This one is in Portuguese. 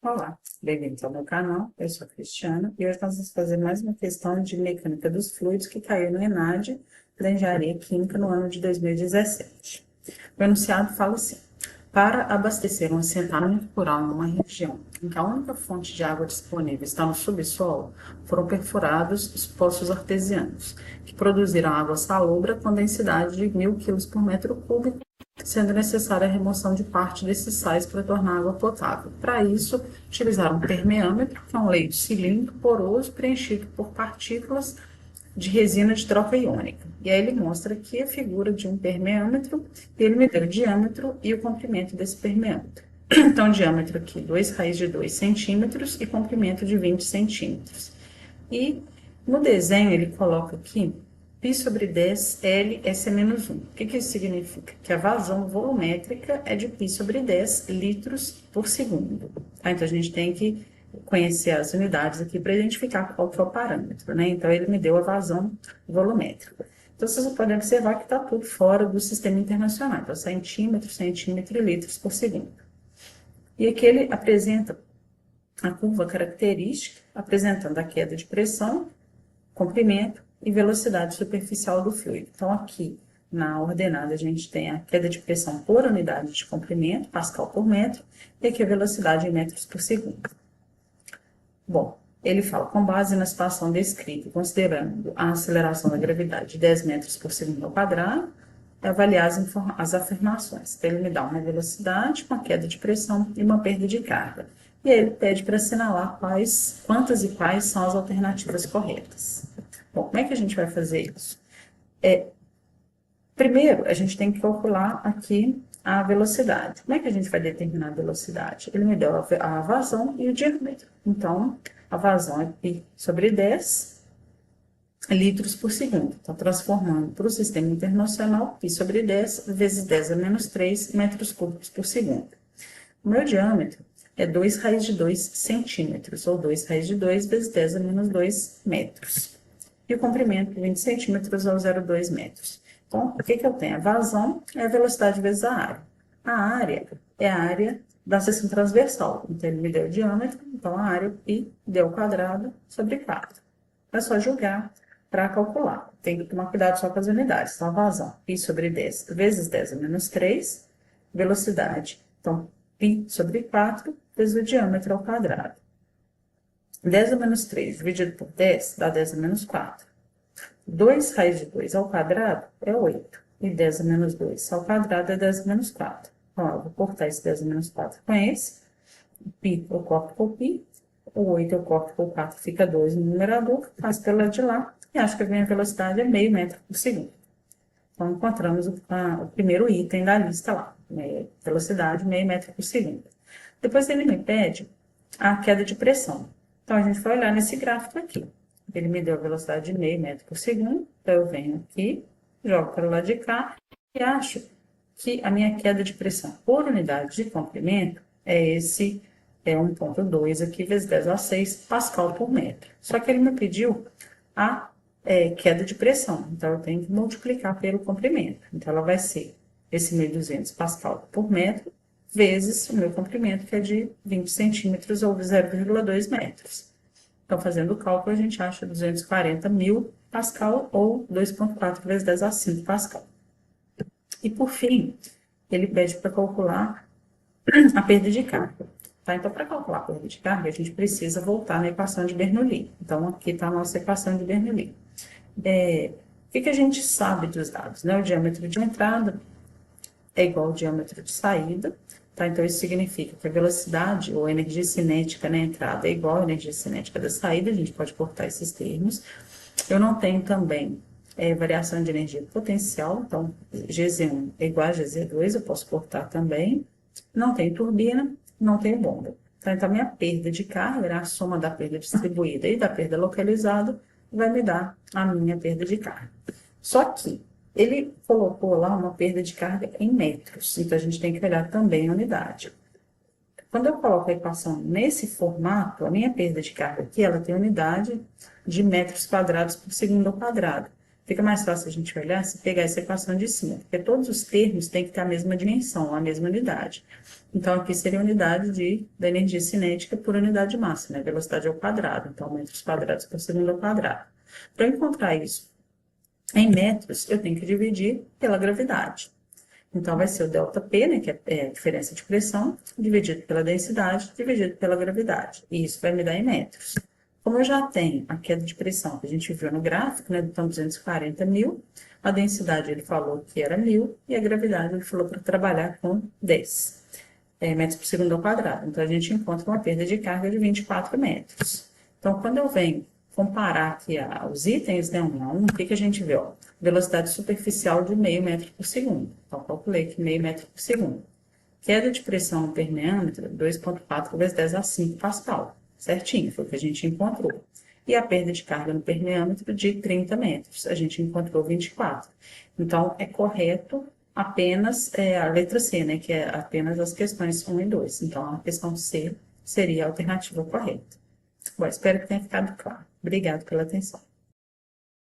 Olá, bem-vindos ao meu canal, eu sou a Cristiana e hoje nós vamos fazer mais uma questão de mecânica dos fluidos que caiu no ENAD da Engenharia Química no ano de 2017. O enunciado fala assim: para abastecer um assentamento rural numa região em que a única fonte de água disponível está no subsolo, foram perfurados os poços artesianos, que produziram água salobra com densidade de 1.000 kg por metro cúbico, sendo necessária a remoção de parte desses sais para tornar a água potável. Para isso, utilizaram um permeâmetro, que é um leito cilíndrico poroso preenchido por partículas de resina de troca iônica. E aí ele mostra aqui a figura de um permeâmetro, e ele me deu o diâmetro e o comprimento desse permeâmetro. Então, diâmetro aqui, 2 raiz de 2 centímetros e comprimento de 20 centímetros. E no desenho ele coloca aqui π sobre 10 L S-1. O que isso significa? Que a vazão volumétrica é de π sobre 10 litros por segundo. Tá? Então, a gente tem que conhecer as unidades aqui para identificar qual que é o parâmetro, né? Então, ele me deu a vazão volumétrica. Então, vocês podem observar que está tudo fora do sistema internacional. Então, centímetro, centímetro e litros por segundo. E aqui ele apresenta a curva característica, apresentando a queda de pressão, comprimento e velocidade superficial do fluido. Então, aqui na ordenada, a gente tem a queda de pressão por unidade de comprimento, pascal por metro, e aqui a velocidade em metros por segundo. Bom, ele fala, com base na situação descrita, considerando a aceleração da gravidade de 10 metros por segundo ao quadrado, avaliar as afirmações. Então, ele me dá uma velocidade, uma queda de pressão e uma perda de carga. E aí ele pede para assinalar quantas e quais são as alternativas corretas. Bom, como é que a gente vai fazer isso? Primeiro, a gente tem que calcular aqui a velocidade. Como é que a gente vai determinar a velocidade? Ele me deu a vazão e o diâmetro. Então, a vazão é π sobre 10 litros por segundo. Então, transformando para o sistema internacional, π sobre 10 vezes 10 a menos 3 metros cúbicos por segundo. O meu diâmetro é 2 raiz de 2 centímetros, ou 2 raiz de 2 vezes 10 a menos 2 metros. E o comprimento, 20 centímetros, ou 0,2 metros. Então, o que eu tenho? A vazão é a velocidade vezes a área. A área é a área da seção transversal. Então, ele me deu o diâmetro, então a área π deu ao quadrado sobre 4. É só jogar para calcular. Tem que tomar cuidado só com as unidades. Então, a vazão, π sobre 10 vezes 10 a menos 3, velocidade. Então, π sobre 4 vezes o diâmetro ao quadrado. 10 a menos 3 dividido por 10 dá 10 a menos 4. 2 raiz de 2 ao quadrado é 8. E 10 a menos 2 ao quadrado é 10 a menos 4. Então, eu vou cortar esse 10 a menos 4 com esse. O π eu corto por π. O 8 eu corto por 4, fica 2 no numerador. Faço pelo lado de lá. E acho que a minha velocidade é meio metro por segundo. Então, encontramos o primeiro item da lista lá. Velocidade, meio metro por segundo. Depois ele me pede a queda de pressão. Então, a gente vai olhar nesse gráfico aqui. Ele me deu a velocidade de meio metro por segundo. Então, eu venho aqui, jogo para o lado de cá e acho que a minha queda de pressão por unidade de comprimento é 1,2 aqui, vezes 10 a 6 pascal por metro. Só que ele me pediu a queda de pressão. Então, eu tenho que multiplicar pelo comprimento. Então, ela vai ser esse 1.200 pascal por metro, vezes o meu comprimento, que é de 20 centímetros ou 0,2 metros. Então, fazendo o cálculo, a gente acha 240.000 pascal ou 2,4 vezes 10 a 5 pascal. E, por fim, ele pede para calcular a perda de carga. Tá? Então, para calcular a perda de carga, a gente precisa voltar na equação de Bernoulli. Então, aqui está a nossa equação de Bernoulli. O que a gente sabe dos dados? Né? O diâmetro de entrada é igual ao diâmetro de saída. Tá? Então, isso significa que a velocidade ou a energia cinética na entrada é igual à energia cinética da saída. A gente pode cortar esses termos. Eu não tenho também variação de energia potencial. Então, Gz1 é igual a Gz2, eu posso cortar também. Não tem turbina, não tem bomba. Tá? Então, a minha perda de carga, né, a soma da perda distribuída e da perda localizada, vai me dar a minha perda de carga. Só que ele colocou lá uma perda de carga em metros, então a gente tem que olhar também a unidade. Quando eu coloco a equação nesse formato, a minha perda de carga aqui, ela tem unidade de metros quadrados por segundo ao quadrado. Fica mais fácil a gente olhar se pegar essa equação de cima, porque todos os termos têm que ter a mesma dimensão, a mesma unidade. Então, aqui seria a unidade da energia cinética por unidade de massa, né? Velocidade ao quadrado, então, metros quadrados por segundo ao quadrado. Para eu encontrar isso em metros, eu tenho que dividir pela gravidade. Então, vai ser o ΔP, né, que é a diferença de pressão, dividido pela densidade, dividido pela gravidade. E isso vai me dar em metros. Como eu já tenho a queda de pressão que a gente viu no gráfico, né, então 240 mil, a densidade ele falou que era 1.000 e a gravidade ele falou para trabalhar com 10 metros por segundo ao quadrado. Então, a gente encontra uma perda de carga de 24 metros. Então, quando eu venho comparar aqui os itens, né, um a um, o que a gente vê? Ó, velocidade superficial de meio metro por segundo. Então, calculei que meio metro por segundo. Queda de pressão no permeâmetro, 2,4 vezes 10 a 5 pascal. Certinho, foi o que a gente encontrou. E a perda de carga no permeâmetro de 30 metros. A gente encontrou 24. Então, é correto apenas a letra C, né? Que é apenas as questões 1 e 2. Então, a questão C seria a alternativa correta. Bom, espero que tenha ficado claro. Obrigado pela atenção.